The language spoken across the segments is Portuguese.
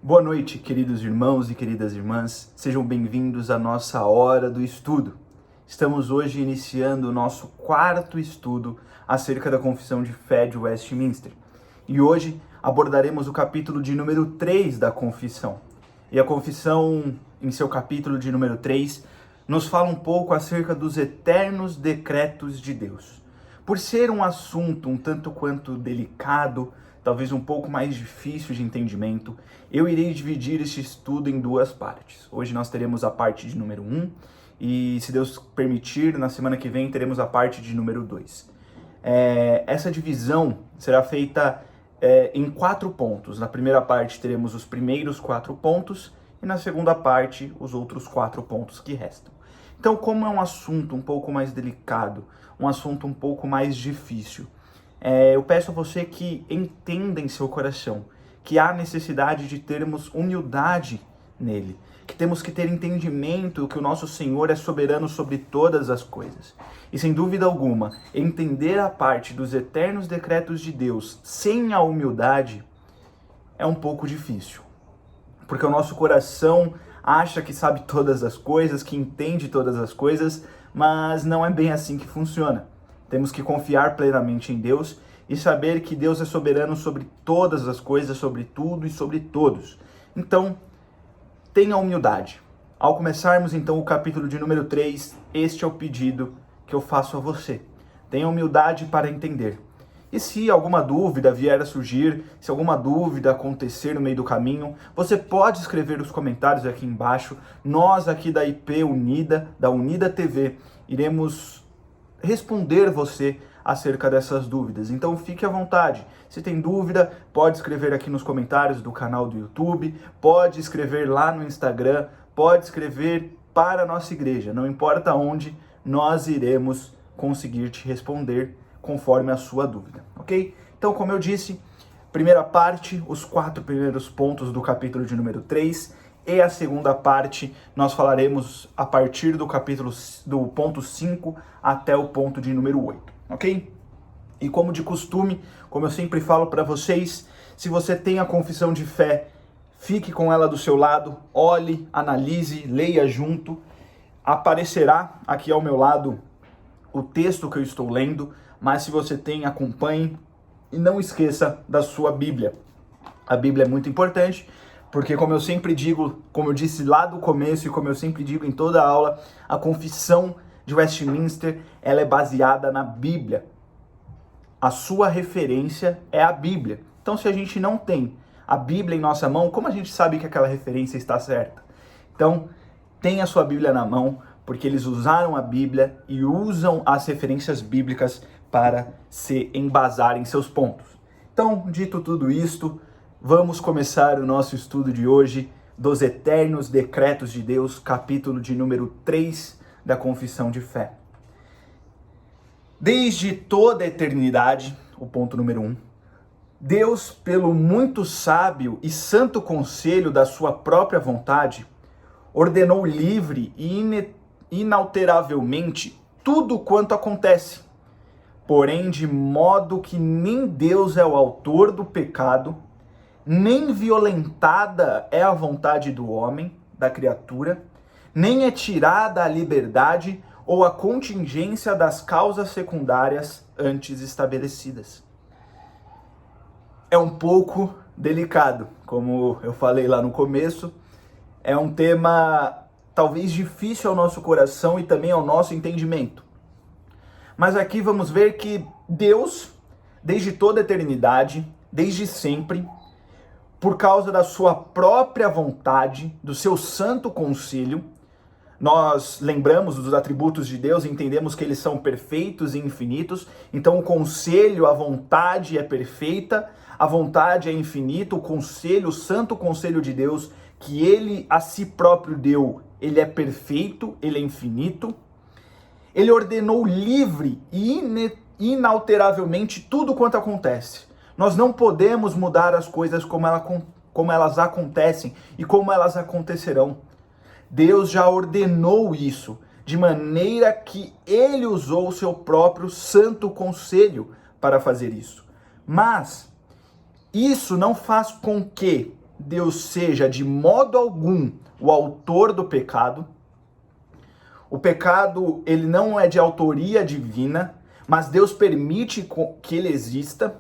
Boa noite, queridos irmãos e queridas irmãs. Sejam bem-vindos à nossa hora do estudo. Estamos hoje iniciando o nosso quarto estudo acerca da Confissão de Fé de Westminster. E hoje abordaremos o capítulo de número 3 da Confissão. E a Confissão, em seu capítulo de número 3, nos fala um pouco acerca dos eternos decretos de Deus. Por ser um assunto um tanto quanto delicado, talvez um pouco mais difícil de entendimento, eu irei dividir este estudo em duas partes. Hoje nós teremos a parte de número 1 e, se Deus permitir, na semana que vem teremos a parte de número 2. Essa divisão será feita em 4 pontos. Na primeira parte teremos os primeiros 4 pontos e na segunda parte os outros 4 pontos que restam. Então, como é um assunto um pouco mais delicado, um assunto um pouco mais difícil, eu peço a você que entenda em seu coração que há necessidade de termos humildade nele, que temos que ter entendimento que o nosso Senhor é soberano sobre todas as coisas. E sem dúvida alguma, entender a parte dos eternos decretos de Deus sem a humildade é um pouco difícil, porque o nosso coração acha que sabe todas as coisas, que entende todas as coisas, mas não é bem assim que funciona. Temos que confiar plenamente em Deus e saber que Deus é soberano sobre todas as coisas, sobre tudo e sobre todos. Então, tenha humildade. Ao começarmos então o capítulo de número 3, este é o pedido que eu faço a você. Tenha humildade para entender. E se alguma dúvida vier a surgir, se alguma dúvida acontecer no meio do caminho, você pode escrever os comentários aqui embaixo. Nós aqui da IP Unida, da Unida TV, iremos responder você acerca dessas dúvidas. Então fique à vontade. Se tem dúvida, pode escrever aqui nos comentários do canal do YouTube, pode escrever lá no Instagram, pode escrever para a nossa igreja. Não importa onde, nós iremos conseguir te responder conforme a sua dúvida, ok? Então, como eu disse, primeira parte, os 4 primeiros pontos do capítulo de número 3, e a segunda parte nós falaremos a partir do capítulo do ponto 5 até o ponto de número 8, ok? E como de costume, como eu sempre falo para vocês, se você tem a confissão de fé, fique com ela do seu lado, olhe, analise, leia junto. Aparecerá aqui ao meu lado o texto que eu estou lendo, mas se você tem, acompanhe e não esqueça da sua Bíblia. A Bíblia é muito importante, porque como eu sempre digo, como eu disse lá do começo e como eu sempre digo em toda a aula, a confissão de Westminster, ela é baseada na Bíblia. A sua referência é a Bíblia. Então, se a gente não tem a Bíblia em nossa mão, como a gente sabe que aquela referência está certa? Então, tenha a sua Bíblia na mão, porque eles usaram a Bíblia e usam as referências bíblicas para se embasar em seus pontos. Então, dito tudo isto, vamos começar o nosso estudo de hoje dos eternos decretos de Deus, capítulo de número 3 da Confissão de Fé. Desde toda a eternidade, o ponto número 1, Deus, pelo muito sábio e santo conselho da sua própria vontade, ordenou livre e inalteravelmente tudo quanto acontece, porém de modo que nem Deus é o autor do pecado, nem violentada é a vontade do homem, da criatura, nem é tirada a liberdade ou a contingência das causas secundárias antes estabelecidas. É um pouco delicado, como eu falei lá no começo, é um tema talvez difícil ao nosso coração e também ao nosso entendimento. Mas aqui vamos ver que Deus, desde toda a eternidade, desde sempre, por causa da sua própria vontade, do seu santo conselho, nós lembramos dos atributos de Deus e entendemos que eles são perfeitos e infinitos. Então o conselho, a vontade é perfeita, a vontade é infinita, o conselho, o santo conselho de Deus, que ele a si próprio deu, ele é perfeito, ele é infinito. Ele ordenou livre e inalteravelmente tudo quanto acontece. Nós não podemos mudar as coisas como elas acontecem e como elas acontecerão. Deus já ordenou isso, de maneira que ele usou o seu próprio santo conselho para fazer isso. Mas isso não faz com que Deus seja de modo algum o autor do pecado. O pecado, ele não é de autoria divina, mas Deus permite que ele exista.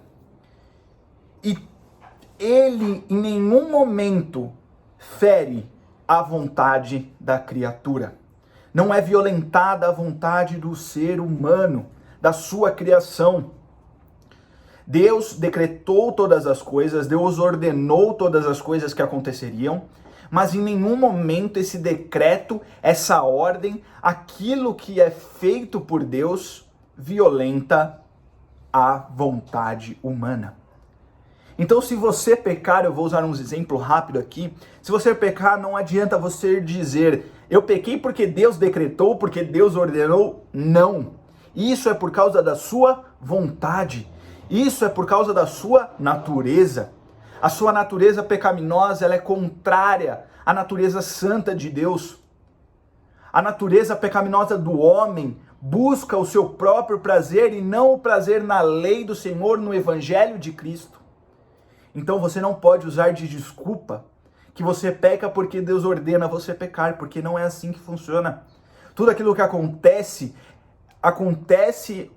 E ele em nenhum momento fere a vontade da criatura. Não é violentada a vontade do ser humano, da sua criação. Deus decretou todas as coisas, Deus ordenou todas as coisas que aconteceriam, mas em nenhum momento esse decreto, essa ordem, aquilo que é feito por Deus, violenta a vontade humana. Então, se você pecar, eu vou usar uns exemplos rápidos aqui, se você pecar, não adianta você dizer, eu pequei porque Deus decretou, porque Deus ordenou. Não. Isso é por causa da sua vontade. Isso é por causa da sua natureza. A sua natureza pecaminosa, ela é contrária à natureza santa de Deus. A natureza pecaminosa do homem busca o seu próprio prazer e não o prazer na lei do Senhor, no Evangelho de Cristo. Então você não pode usar de desculpa que você peca porque Deus ordena você pecar, porque não é assim que funciona. Tudo aquilo que acontece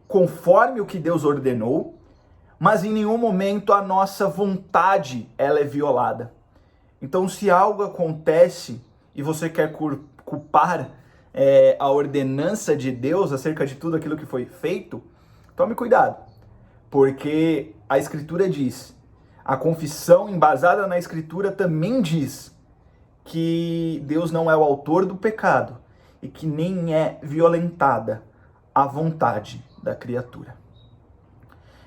conforme o que Deus ordenou, mas em nenhum momento a nossa vontade ela é violada. Então, se algo acontece e você quer culpar a ordenança de Deus acerca de tudo aquilo que foi feito, tome cuidado, porque a Escritura diz, a confissão embasada na Escritura também diz que Deus não é o autor do pecado e que nem é violentada a vontade da criatura.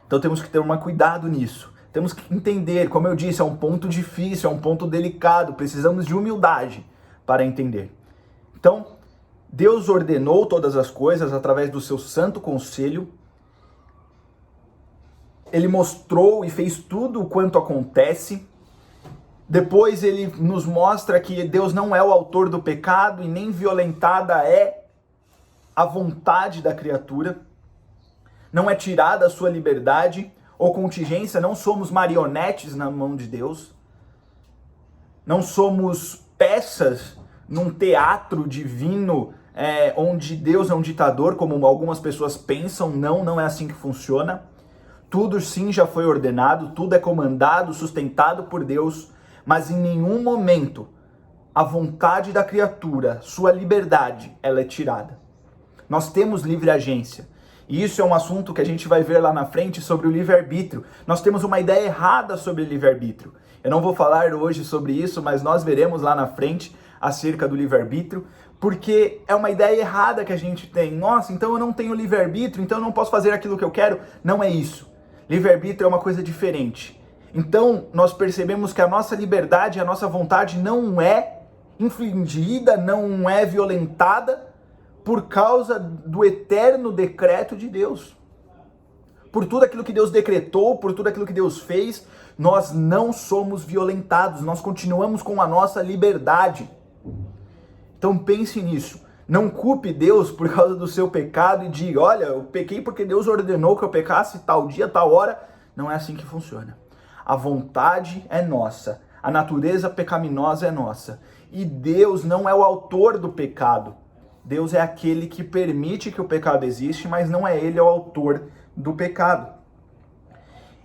Então temos que ter um cuidado nisso. Temos que entender, como eu disse, é um ponto difícil, é um ponto delicado, precisamos de humildade para entender. Então, Deus ordenou todas as coisas através do seu santo conselho. Ele mostrou e fez tudo o quanto acontece. Depois ele nos mostra que Deus não é o autor do pecado e nem violentada é a vontade da criatura. Não é tirada a sua liberdade ou contingência, não somos marionetes na mão de Deus. Não somos peças num teatro divino onde Deus é um ditador, como algumas pessoas pensam. Não é assim que funciona. Tudo sim já foi ordenado, tudo é comandado, sustentado por Deus, mas em nenhum momento a vontade da criatura, sua liberdade, ela é tirada. Nós temos livre agência. E isso é um assunto que a gente vai ver lá na frente sobre o livre-arbítrio. Nós temos uma ideia errada sobre o livre-arbítrio. Eu não vou falar hoje sobre isso, mas nós veremos lá na frente acerca do livre-arbítrio, porque é uma ideia errada que a gente tem. Nossa, então eu não tenho livre-arbítrio, então eu não posso fazer aquilo que eu quero. Não é isso. Livre-arbítrio é uma coisa diferente. Então, nós percebemos que a nossa liberdade, a nossa vontade não é infligida, não é violentada por causa do eterno decreto de Deus. Por tudo aquilo que Deus decretou, por tudo aquilo que Deus fez, nós não somos violentados, nós continuamos com a nossa liberdade. Então pense nisso. Não culpe Deus por causa do seu pecado e diga, olha, eu pequei porque Deus ordenou que eu pecasse tal dia, tal hora. Não é assim que funciona. A vontade é nossa, a natureza pecaminosa é nossa. E Deus não é o autor do pecado. Deus é aquele que permite que o pecado existe, mas não é ele o autor do pecado.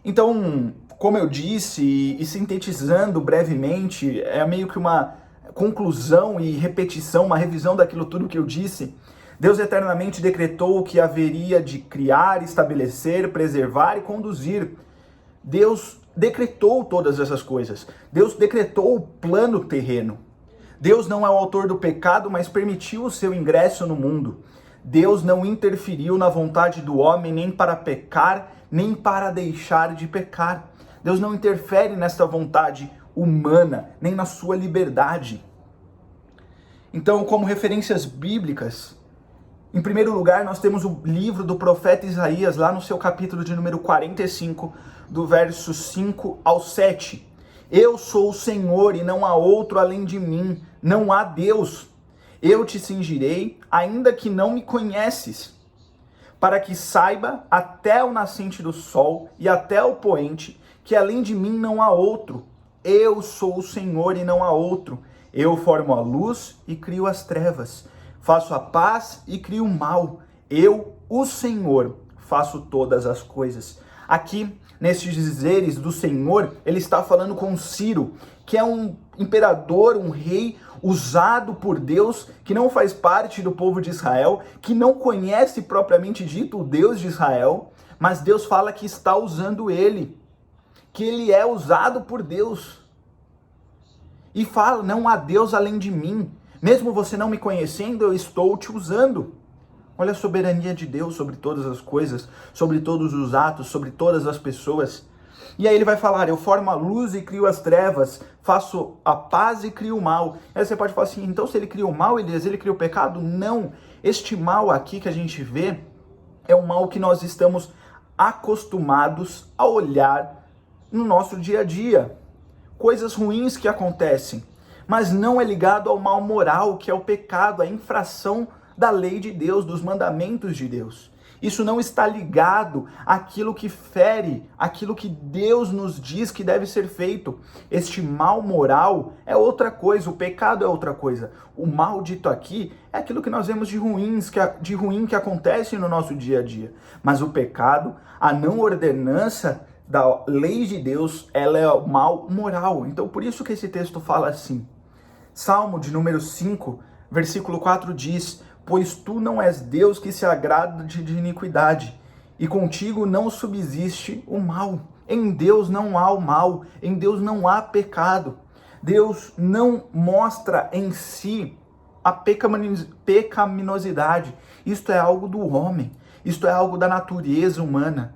Então, como eu disse, e sintetizando brevemente, é meio que uma conclusão e repetição, uma revisão daquilo tudo que eu disse. Deus eternamente decretou o que haveria de criar, estabelecer, preservar e conduzir. Deus decretou todas essas coisas. Deus decretou o plano terreno. Deus não é o autor do pecado, mas permitiu o seu ingresso no mundo. Deus não interferiu na vontade do homem nem para pecar, nem para deixar de pecar. Deus não interfere nesta vontade humana, nem na sua liberdade. Então, como referências bíblicas, em primeiro lugar, nós temos o livro do profeta Isaías, lá no seu capítulo de número 45, do verso 5 ao 7. Eu sou o Senhor e não há outro além de mim, não há Deus. Eu te cingirei, ainda que não me conheces, para que saiba até o nascente do sol e até o poente, que além de mim não há outro. Eu sou o Senhor e não há outro. Eu formo a luz e crio as trevas. Faço a paz e crio o mal. Eu, o Senhor, faço todas as coisas. Aqui, nesses dizeres do Senhor, ele está falando com Ciro, que é um imperador, um rei usado por Deus, que não faz parte do povo de Israel, que não conhece propriamente dito o Deus de Israel, mas Deus fala que está usando ele, que ele é usado por Deus. E fala, não há Deus além de mim. Mesmo você não me conhecendo, eu estou te usando. Olha a soberania de Deus sobre todas as coisas, sobre todos os atos, sobre todas as pessoas. E aí ele vai falar, eu formo a luz e crio as trevas, faço a paz e crio o mal. Aí você pode falar assim, então se ele cria o mal, Elias, ele cria o pecado? Não. Este mal aqui que a gente vê é um mal que nós estamos acostumados a olhar no nosso dia a dia. Coisas ruins que acontecem, mas não é ligado ao mal moral, que é o pecado, a infração da lei de Deus, dos mandamentos de Deus. Isso não está ligado àquilo que fere, àquilo que Deus nos diz que deve ser feito. Este mal moral é outra coisa, o pecado é outra coisa. O mal dito aqui é aquilo que nós vemos de ruim que acontece no nosso dia a dia. Mas o pecado, a não ordenança da lei de Deus, ela é o mal moral. Então por isso que esse texto fala assim. Salmo de número 5, versículo 4 diz, pois tu não és Deus que se agrada de iniquidade, e contigo não subsiste o mal. Em Deus não há o mal, em Deus não há pecado. Deus não mostra em si a pecaminosidade. Isto é algo do homem, isto é algo da natureza humana.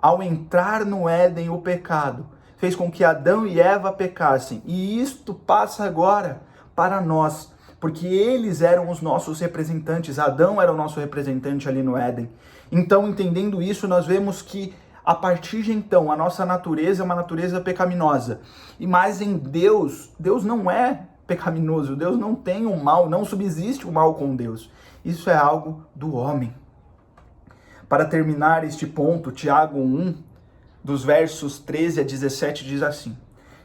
Ao entrar no Éden, o pecado fez com que Adão e Eva pecassem. E isto passa agora para nós, porque eles eram os nossos representantes. Adão era o nosso representante ali no Éden. Então, entendendo isso, nós vemos que a partir de então, a nossa natureza é uma natureza pecaminosa. E mais em Deus, Deus não é pecaminoso, Deus não tem o mal, não subsiste o mal com Deus. Isso é algo do homem. Para terminar este ponto, Tiago 1, dos versos 13 a 17, diz assim: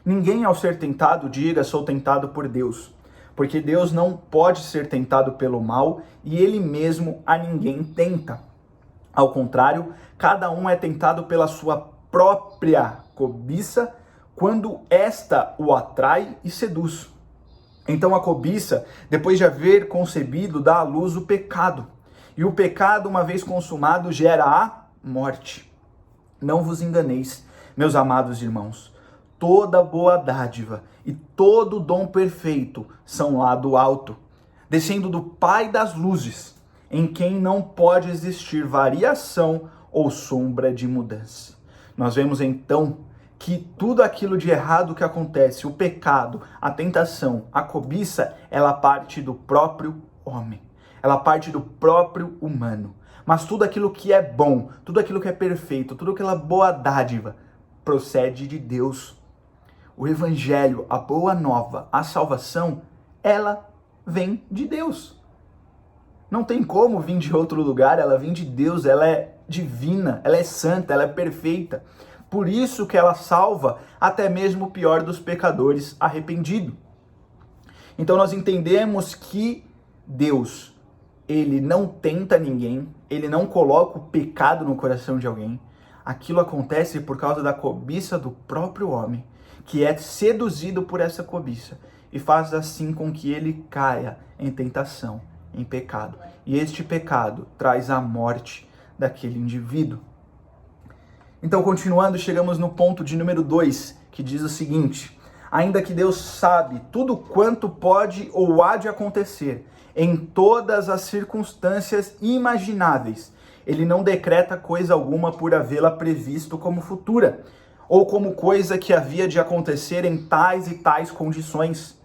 ninguém ao ser tentado diga, sou tentado por Deus, porque Deus não pode ser tentado pelo mal e ele mesmo a ninguém tenta. Ao contrário, cada um é tentado pela sua própria cobiça, quando esta o atrai e seduz. Então a cobiça, depois de haver concebido, dá à luz o pecado. E o pecado, uma vez consumado, gera a morte. Não vos enganeis, meus amados irmãos. Toda boa dádiva e todo dom perfeito são lá do alto, descendo do Pai das luzes, em quem não pode existir variação ou sombra de mudança. Nós vemos então que tudo aquilo de errado que acontece, o pecado, a tentação, a cobiça, ela parte do próprio homem. Ela parte do próprio humano. Mas tudo aquilo que é bom, tudo aquilo que é perfeito, tudo aquela boa dádiva, procede de Deus. O evangelho, a boa nova, a salvação, ela vem de Deus. Não tem como vir de outro lugar, ela vem de Deus, ela é divina, ela é santa, ela é perfeita. Por isso que ela salva até mesmo o pior dos pecadores arrependido. Então nós entendemos que Deus, ele não tenta ninguém, ele não coloca o pecado no coração de alguém. Aquilo acontece por causa da cobiça do próprio homem, que é seduzido por essa cobiça e faz assim com que ele caia em tentação, em pecado. E este pecado traz a morte daquele indivíduo. Então, continuando, chegamos no ponto de número 2, que diz o seguinte: ainda que Deus sabe tudo quanto pode ou há de acontecer, em todas as circunstâncias imagináveis, ele não decreta coisa alguma por havê-la previsto como futura, ou como coisa que havia de acontecer em tais e tais condições.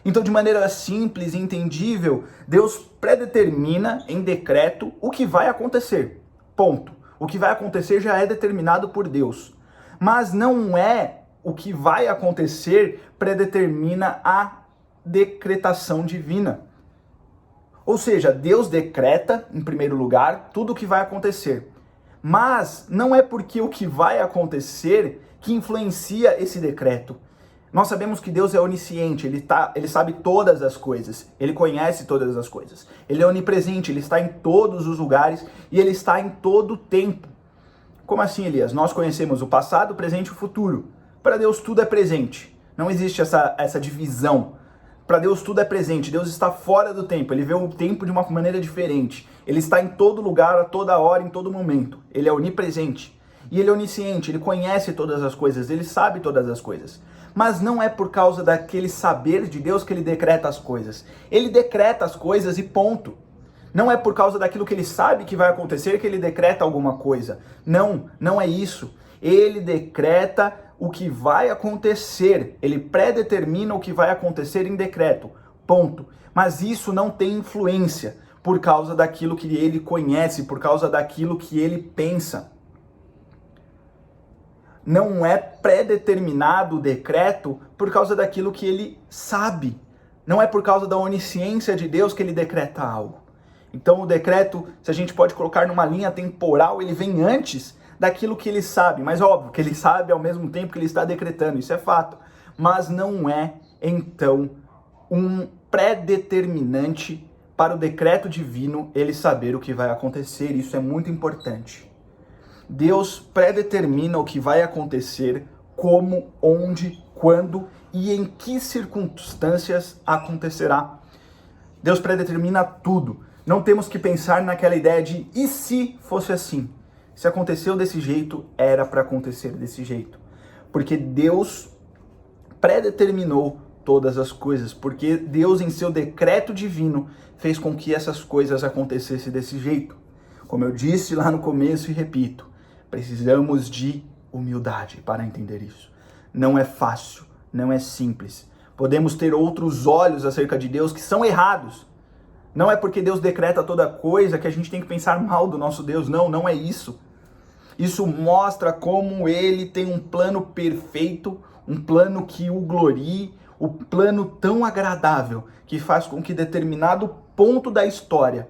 Então, de maneira simples e entendível, Deus predetermina em decreto o que vai acontecer. Ponto. O que vai acontecer já é determinado por Deus. Mas não é o que vai acontecer predetermina a decretação divina. Ou seja, Deus decreta, em primeiro lugar, tudo o que vai acontecer. Mas não é porque o que vai acontecer que influencia esse decreto. Nós sabemos que Deus é onisciente, ele sabe todas as coisas, ele conhece todas as coisas. Ele é onipresente, ele está em todos os lugares e ele está em todo o tempo. Como assim, Elias? Nós conhecemos o passado, o presente e o futuro. Para Deus tudo é presente, não existe essa divisão. Para Deus tudo é presente, Deus está fora do tempo, ele vê o tempo de uma maneira diferente. Ele está em todo lugar, a toda hora, em todo momento. Ele é onipresente e ele é onisciente, ele conhece todas as coisas, ele sabe todas as coisas. Mas não é por causa daquele saber de Deus que ele decreta as coisas. Ele decreta as coisas e ponto. Não é por causa daquilo que ele sabe que vai acontecer que ele decreta alguma coisa. Não, não é isso. Ele decreta o que vai acontecer. Ele predetermina o que vai acontecer em decreto. Ponto. Mas isso não tem influência por causa daquilo que ele conhece, por causa daquilo que ele pensa. Não é predeterminado o decreto por causa daquilo que ele sabe. Não é por causa da onisciência de Deus que ele decreta algo. Então o decreto, se a gente pode colocar numa linha temporal, ele vem antes daquilo que ele sabe. Mas óbvio que ele sabe ao mesmo tempo que ele está decretando, isso é fato. Mas não é, então, um predeterminante para o decreto divino ele saber o que vai acontecer. Isso é muito importante. Deus predetermina o que vai acontecer, como, onde, quando e em que circunstâncias acontecerá. Deus predetermina tudo. Não temos que pensar naquela ideia de e se fosse assim? Se aconteceu desse jeito, era para acontecer desse jeito. Porque Deus predeterminou todas as coisas. Porque Deus, em seu decreto divino, fez com que essas coisas acontecessem desse jeito. Como eu disse lá no começo e repito, precisamos de humildade para entender isso. Não é fácil, não é simples. Podemos ter outros olhos acerca de Deus que são errados. Não é porque Deus decreta toda coisa que a gente tem que pensar mal do nosso Deus. Não, não é isso. Isso mostra como ele tem um plano perfeito, um plano que o glorie, o plano tão agradável que faz com que determinado ponto da história,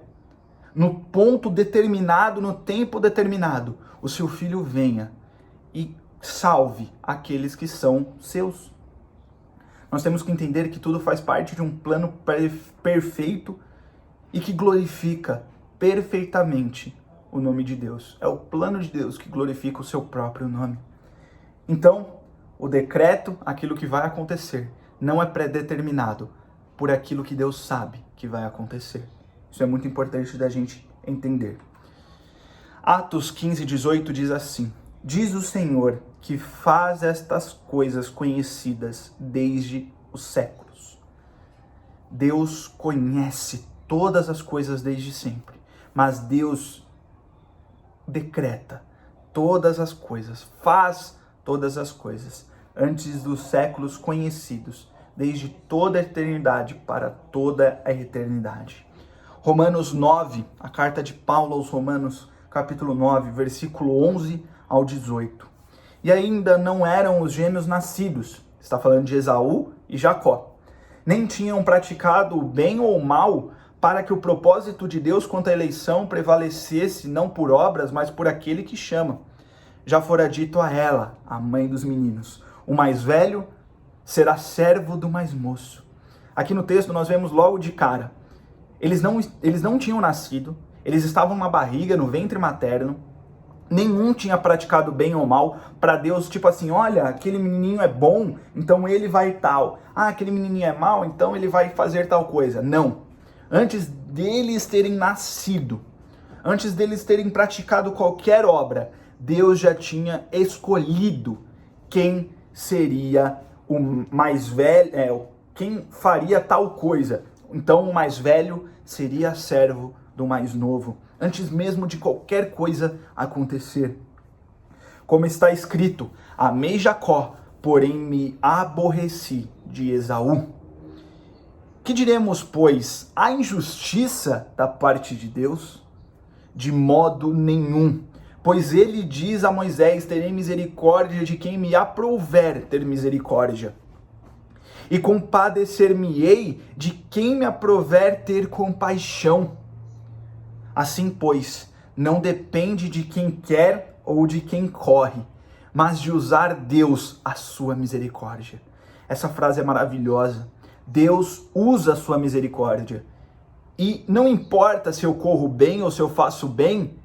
no ponto determinado, no tempo determinado, o seu filho venha e salve aqueles que são seus. Nós temos que entender que tudo faz parte de um plano perfeito e que glorifica perfeitamente o nome de Deus. É o plano de Deus que glorifica o seu próprio nome. Então, o decreto, aquilo que vai acontecer, não é predeterminado por aquilo que Deus sabe que vai acontecer. Isso é muito importante da gente entender. Atos 15:18 diz assim: diz o Senhor que faz estas coisas conhecidas desde os séculos. Deus conhece todas as coisas desde sempre, mas Deus decreta todas as coisas, faz todas as coisas antes dos séculos conhecidos, desde toda a eternidade para toda a eternidade. Romanos 9, a carta de Paulo aos Romanos, capítulo 9, versículo 11 ao 18. E ainda não eram os gêmeos nascidos, está falando de Esaú e Jacó, nem tinham praticado o bem ou o mal, para que o propósito de Deus quanto à eleição prevalecesse não por obras, mas por aquele que chama. Já fora dito a ela, a mãe dos meninos, o mais velho será servo do mais moço. Aqui no texto nós vemos logo de cara, eles não tinham nascido, eles estavam na barriga, no ventre materno, nenhum tinha praticado bem ou mal para Deus, tipo assim, olha, aquele menininho é bom, então ele vai tal. Ah, aquele menininho é mau, então ele vai fazer tal coisa. Não. Antes deles terem nascido, antes deles terem praticado qualquer obra, Deus já tinha escolhido quem seria o mais velho, quem faria tal coisa. Então o mais velho seria servo do mais novo, antes mesmo de qualquer coisa acontecer. Como está escrito, amei Jacó, porém me aborreci de Esaú. Que diremos, pois, há injustiça da parte de Deus? De modo nenhum. Pois ele diz a Moisés, terei misericórdia de quem me aprouver ter misericórdia. E compadecer-me-ei de quem me aprouver ter compaixão. Assim, pois, não depende de quem quer ou de quem corre, mas de usar Deus a sua misericórdia. Essa frase é maravilhosa. Deus usa a sua misericórdia. E não importa se eu corro bem ou se eu faço bem,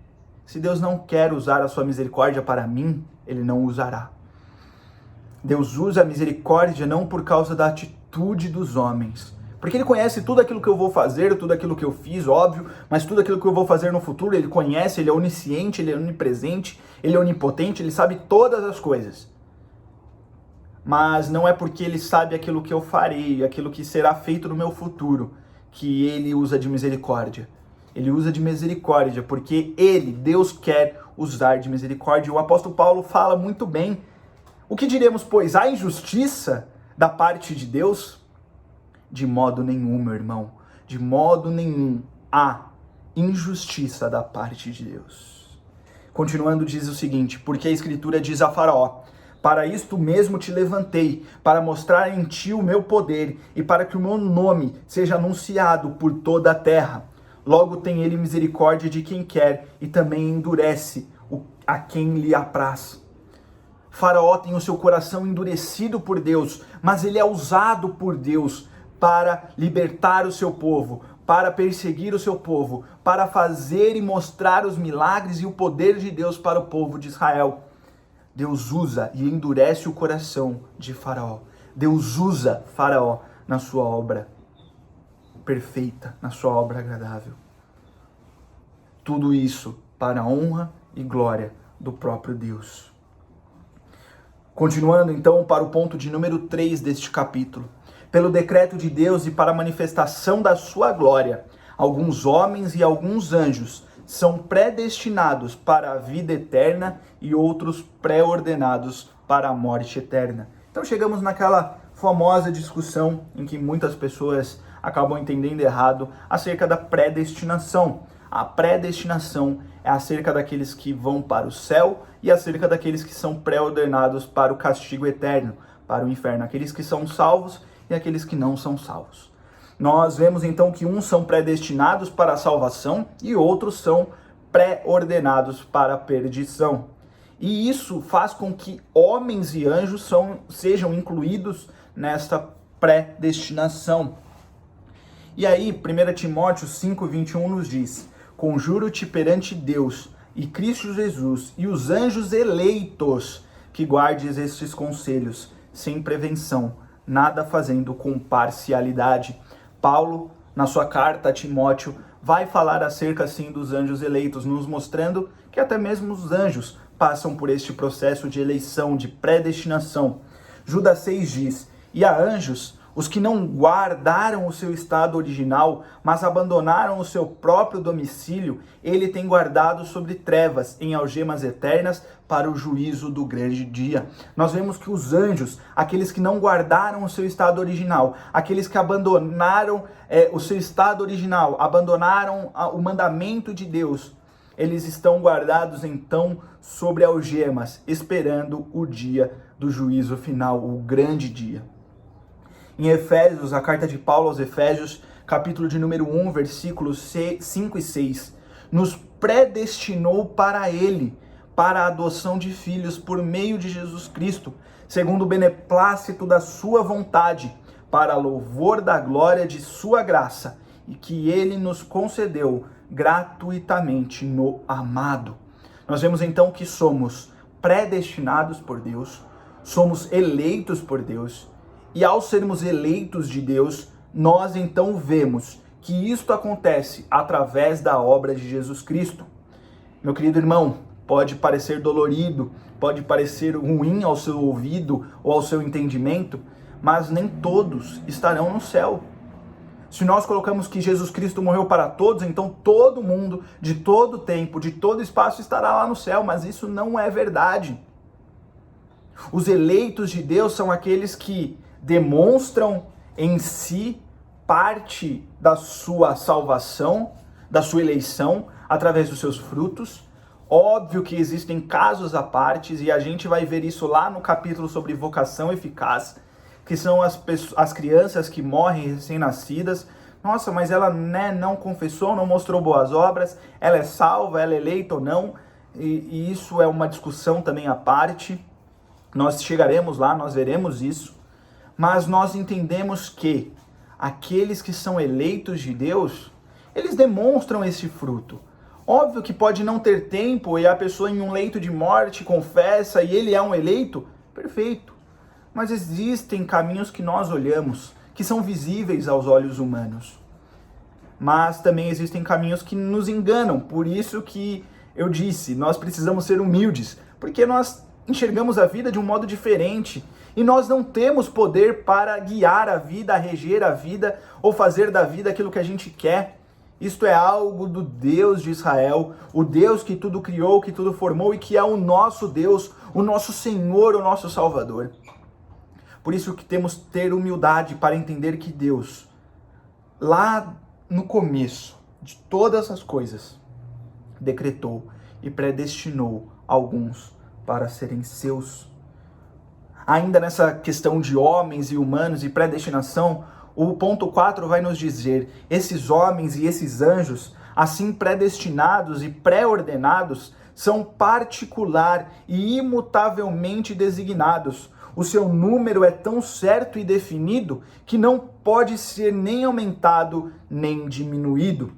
se Deus não quer usar a sua misericórdia para mim, Ele não usará. Deus usa a misericórdia não por causa da atitude dos homens, porque Ele conhece tudo aquilo que eu vou fazer, tudo aquilo que eu fiz, óbvio, mas tudo aquilo que eu vou fazer no futuro, Ele conhece, Ele é onisciente, Ele é onipresente, Ele é onipotente, Ele sabe todas as coisas. Mas não é porque Ele sabe aquilo que eu farei, aquilo que será feito no meu futuro, que Ele usa de misericórdia. Ele usa de misericórdia porque Ele, Deus, quer usar de misericórdia. O apóstolo Paulo fala muito bem. O que diremos, pois? Há injustiça da parte de Deus? De modo nenhum, meu irmão. De modo nenhum há injustiça da parte de Deus. Continuando, diz o seguinte: porque a Escritura diz a Faraó: para isto mesmo te levantei, para mostrar em ti o meu poder e para que o meu nome seja anunciado por toda a terra. Logo tem ele misericórdia de quem quer e também endurece a quem lhe apraz. Faraó tem o seu coração endurecido por Deus, mas ele é usado por Deus para libertar o seu povo, para perseguir o seu povo, para fazer e mostrar os milagres e o poder de Deus para o povo de Israel. Deus usa e endurece o coração de Faraó. Deus usa Faraó na sua obra perfeita, na sua obra agradável. Tudo isso para a honra e glória do próprio Deus. Continuando então para o ponto de número 3 deste capítulo. Pelo decreto de Deus e para a manifestação da sua glória, alguns homens e alguns anjos são predestinados para a vida eterna e outros pré-ordenados para a morte eterna. Então chegamos naquela famosa discussão em que muitas pessoas acabam entendendo errado acerca da predestinação. A predestinação é acerca daqueles que vão para o céu e acerca daqueles que são pré-ordenados para o castigo eterno, para o inferno, aqueles que são salvos e aqueles que não são salvos. Nós vemos então que uns são predestinados para a salvação e outros são pré-ordenados para a perdição. E isso faz com que homens e anjos sejam incluídos nesta predestinação. E aí, 1 Timóteo 5:21 nos diz: conjuro-te perante Deus e Cristo Jesus e os anjos eleitos que guardes estes conselhos, sem prevenção, nada fazendo com parcialidade. Paulo, na sua carta a Timóteo, vai falar acerca assim dos anjos eleitos, nos mostrando que até mesmo os anjos passam por este processo de eleição, de predestinação. Judas 6 diz: e a anjos, os que não guardaram o seu estado original, mas abandonaram o seu próprio domicílio, ele tem guardado sobre trevas, em algemas eternas, para o juízo do grande dia. Nós vemos que os anjos, aqueles que não guardaram o seu estado original, aqueles que abandonaram o seu estado original, abandonaram o mandamento de Deus, eles estão guardados então sobre algemas, esperando o dia do juízo final, o grande dia. Em Efésios, a carta de Paulo aos Efésios, capítulo de número 1, versículos 5 e 6, nos predestinou para Ele, para a adoção de filhos por meio de Jesus Cristo, segundo o beneplácito da sua vontade, para louvor da glória de sua graça, e que Ele nos concedeu gratuitamente no amado. Nós vemos então que somos predestinados por Deus, somos eleitos por Deus, e ao sermos eleitos de Deus, nós então vemos que isto acontece através da obra de Jesus Cristo. Meu querido irmão, pode parecer dolorido, pode parecer ruim ao seu ouvido ou ao seu entendimento, mas nem todos estarão no céu. Se nós colocamos que Jesus Cristo morreu para todos, então todo mundo, de todo tempo, de todo espaço estará lá no céu, mas isso não é verdade. Os eleitos de Deus são aqueles que demonstram em si parte da sua salvação, da sua eleição, através dos seus frutos. Óbvio que existem casos à parte, e a gente vai ver isso lá no capítulo sobre vocação eficaz, que são as crianças que morrem recém-nascidas. Nossa, mas ela não confessou, não mostrou boas obras, ela é salva, ela é eleita ou não, e isso é uma discussão também à parte. Nós chegaremos lá, nós veremos isso. mas nós entendemos que aqueles que são eleitos de Deus, eles demonstram esse fruto. Óbvio que pode não ter tempo e a pessoa em um leito de morte confessa e ele é um eleito, perfeito. Mas existem caminhos que nós olhamos, que são visíveis aos olhos humanos. Mas também existem caminhos que nos enganam, por isso que eu disse, nós precisamos ser humildes, porque nós enxergamos a vida de um modo diferente e nós não temos poder para guiar a vida, reger a vida ou fazer da vida aquilo que a gente quer. Isto é algo do Deus de Israel, o Deus que tudo criou, que tudo formou e que é o nosso Deus, o nosso Senhor, o nosso Salvador. Por isso que temos que ter humildade para entender que Deus, lá no começo de todas as coisas, decretou e predestinou alguns para serem seus. Ainda nessa questão de homens e humanos e predestinação, o ponto 4 vai nos dizer, esses homens e esses anjos, assim predestinados e pré-ordenados, são particular e imutavelmente designados. O seu número é tão certo e definido que não pode ser nem aumentado nem diminuído.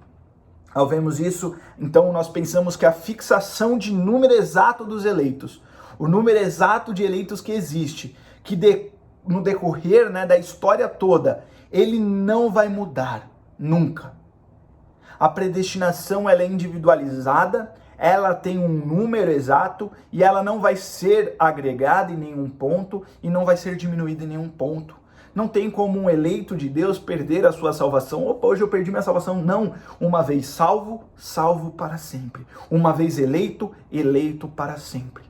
Ao vermos isso, então nós pensamos que a fixação de número exato dos eleitos, o número exato de eleitos que existe, que no decorrer da história toda, ele não vai mudar, nunca. A predestinação ela é individualizada, ela tem um número exato e ela não vai ser agregada em nenhum ponto e não vai ser diminuída em nenhum ponto. Não tem como um eleito de Deus perder a sua salvação. Opa, hoje eu perdi minha salvação. Não. Uma vez salvo, salvo para sempre. Uma vez eleito, eleito para sempre.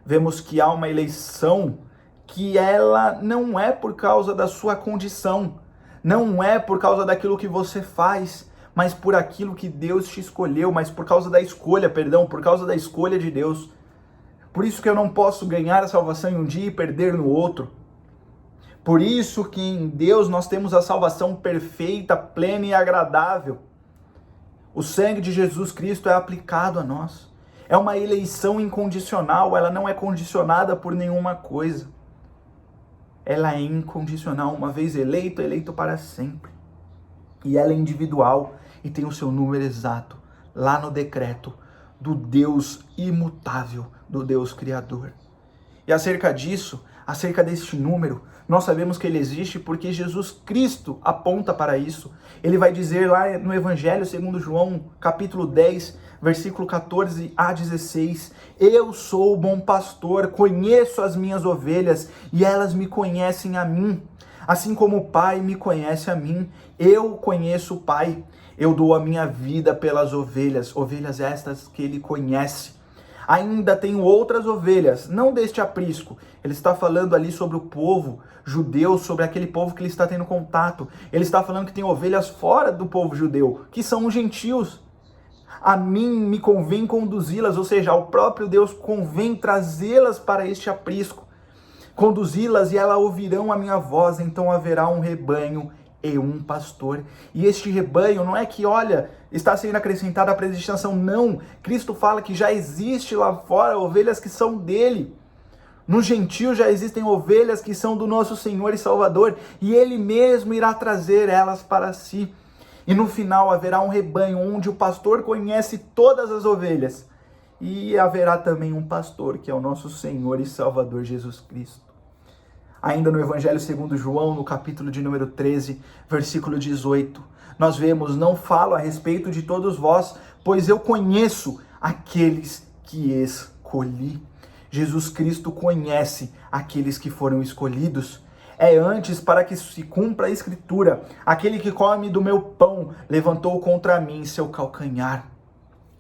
Vemos que há uma eleição que ela não é por causa da sua condição, não é por causa daquilo que você faz, mas por aquilo que Deus te escolheu, mas por causa da escolha, por causa da escolha de Deus. Por isso que eu não posso ganhar a salvação em um dia e perder no outro. Por isso que em Deus nós temos a salvação perfeita, plena e agradável. O sangue de Jesus Cristo é aplicado a nós. É uma eleição incondicional, ela não é condicionada por nenhuma coisa. Ela é incondicional, uma vez eleito, eleito para sempre. E ela é individual e tem o seu número exato, lá no decreto do Deus imutável, do Deus Criador. E acerca disso, acerca deste número, nós sabemos que ele existe porque Jesus Cristo aponta para isso. Ele vai dizer lá no Evangelho segundo João, capítulo 10, versículo 14 a 16, eu sou o bom pastor, conheço as minhas ovelhas e elas me conhecem a mim. Assim como o Pai me conhece a mim, eu conheço o Pai. Eu dou a minha vida pelas ovelhas, ovelhas estas que ele conhece. Ainda tenho outras ovelhas, não deste aprisco. Ele está falando ali sobre o povo judeu, sobre aquele povo que ele está tendo contato. Ele está falando que tem ovelhas fora do povo judeu, que são os gentios. A mim me convém conduzi-las, ou seja, ao próprio Deus convém trazê-las para este aprisco. Conduzi-las e elas ouvirão a minha voz, então haverá um rebanho e um pastor. E este rebanho não é que, está sendo acrescentada a predestinação, não. Cristo fala que já existe lá fora ovelhas que são dele. No gentio já existem ovelhas que são do nosso Senhor e Salvador, e ele mesmo irá trazer elas para si. E no final haverá um rebanho onde o pastor conhece todas as ovelhas. E haverá também um pastor, que é o nosso Senhor e Salvador Jesus Cristo. Ainda no Evangelho segundo João, no capítulo de número 13, versículo 18, nós vemos, não falo a respeito de todos vós, pois eu conheço aqueles que escolhi. Jesus Cristo conhece aqueles que foram escolhidos. É antes para que se cumpra a Escritura, aquele que come do meu pão levantou contra mim seu calcanhar.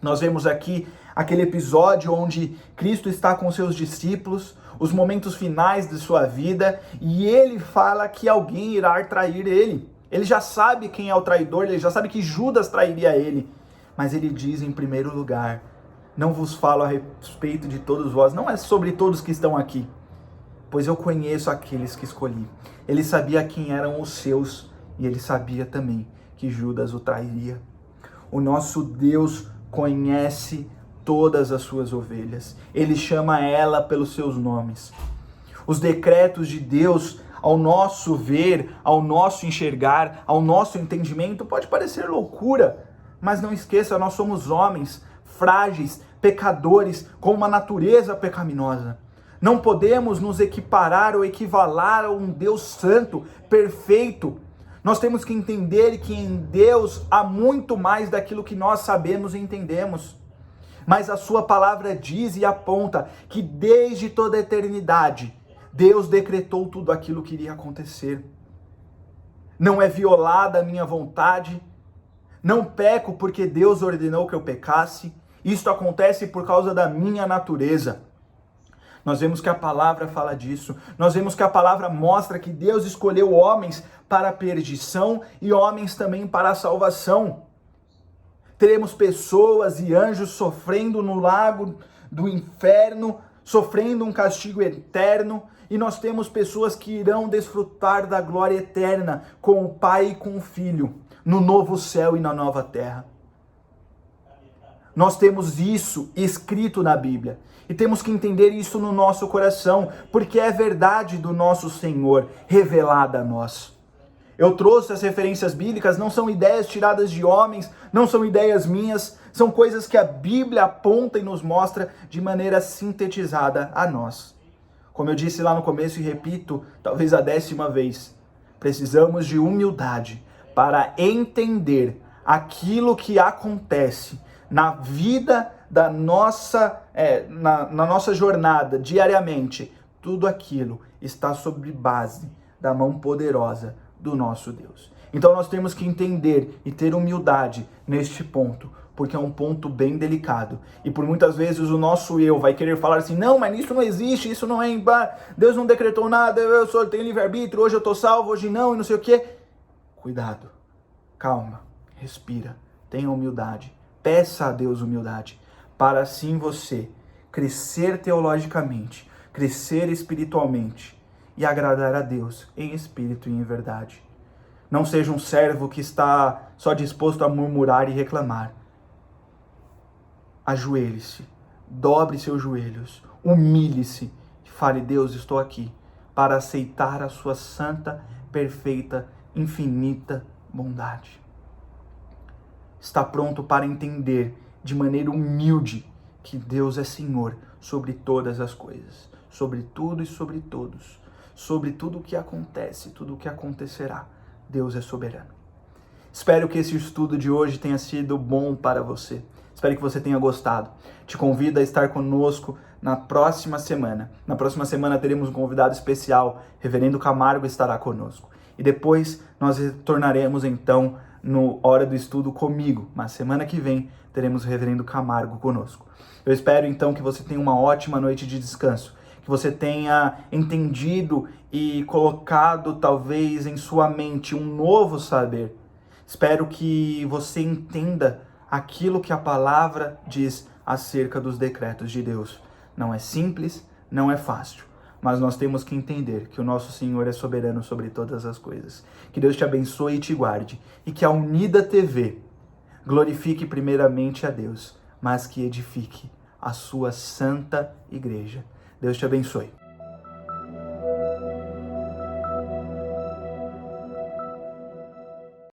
Nós vemos aqui aquele episódio onde Cristo está com seus discípulos, os momentos finais de sua vida, e ele fala que alguém irá trair ele. Ele já sabe quem é o traidor, ele já sabe que Judas trairia ele, mas ele diz em primeiro lugar, não vos falo a respeito de todos vós, não é sobre todos que estão aqui, pois eu conheço aqueles que escolhi. Ele sabia quem eram os seus, e ele sabia também que Judas o trairia. O nosso Deus conhece todas as suas ovelhas. Ele chama ela pelos seus nomes. Os decretos de Deus ao nosso ver, ao nosso enxergar, ao nosso entendimento, pode parecer loucura, mas não esqueça, nós somos homens frágeis, pecadores, com uma natureza pecaminosa. Não podemos nos equiparar ou equivalar a um Deus santo, perfeito. Nós temos que entender que em Deus há muito mais daquilo que nós sabemos e entendemos. Mas a sua palavra diz e aponta que desde toda a eternidade, Deus decretou tudo aquilo que iria acontecer. Não é violada a minha vontade, não peco porque Deus ordenou que eu pecasse, isto acontece por causa da minha natureza. Nós vemos que a palavra fala disso, nós vemos que a palavra mostra que Deus escolheu homens para a perdição e homens também para a salvação. Teremos pessoas e anjos sofrendo no lago do inferno, sofrendo um castigo eterno, e nós temos pessoas que irão desfrutar da glória eterna com o Pai e com o Filho, no novo céu e na nova terra. Nós temos isso escrito na Bíblia, e temos que entender isso no nosso coração, porque é verdade do nosso Senhor revelada a nós. Eu trouxe as referências bíblicas, não são ideias tiradas de homens, não são ideias minhas, são coisas que a Bíblia aponta e nos mostra de maneira sintetizada a nós. Como eu disse lá no começo e repito, talvez a 10ª vez, precisamos de humildade para entender aquilo que acontece na vida da nossa, na nossa jornada diariamente. Tudo aquilo está sob base da mão poderosa do nosso Deus. Então nós temos que entender e ter humildade neste ponto, porque é um ponto bem delicado. E por muitas vezes o nosso eu vai querer falar assim, não, mas isso não existe, isso não é, Deus não decretou nada, eu só tenho livre-arbítrio, hoje eu estou salvo, hoje não, e não sei o quê. Cuidado, calma, respira, tenha humildade, peça a Deus humildade, para assim você crescer teologicamente, crescer espiritualmente, e agradar a Deus em espírito e em verdade. Não seja um servo que está só disposto a murmurar e reclamar. Ajoelhe-se, dobre seus joelhos, humilhe-se e fale, Deus, estou aqui para aceitar a sua santa, perfeita, infinita bondade. Está pronto para entender de maneira humilde que Deus é Senhor sobre todas as coisas, sobre tudo e sobre todos. Sobre tudo o que acontece, tudo o que acontecerá. Deus é soberano. Espero que esse estudo de hoje tenha sido bom para você. Espero que você tenha gostado. Te convido a estar conosco na próxima semana. Na próxima semana teremos um convidado especial, Reverendo Camargo estará conosco. E depois nós retornaremos então no Hora do Estudo comigo. Mas semana que vem teremos o Reverendo Camargo conosco. Eu espero então que você tenha uma ótima noite de descanso. Que você tenha entendido e colocado talvez em sua mente um novo saber. Espero que você entenda aquilo que a palavra diz acerca dos decretos de Deus. Não é simples, não é fácil, mas nós temos que entender que o nosso Senhor é soberano sobre todas as coisas. Que Deus te abençoe e te guarde, e que a Unida TV glorifique primeiramente a Deus, mas que edifique a sua santa igreja. Deus te abençoe.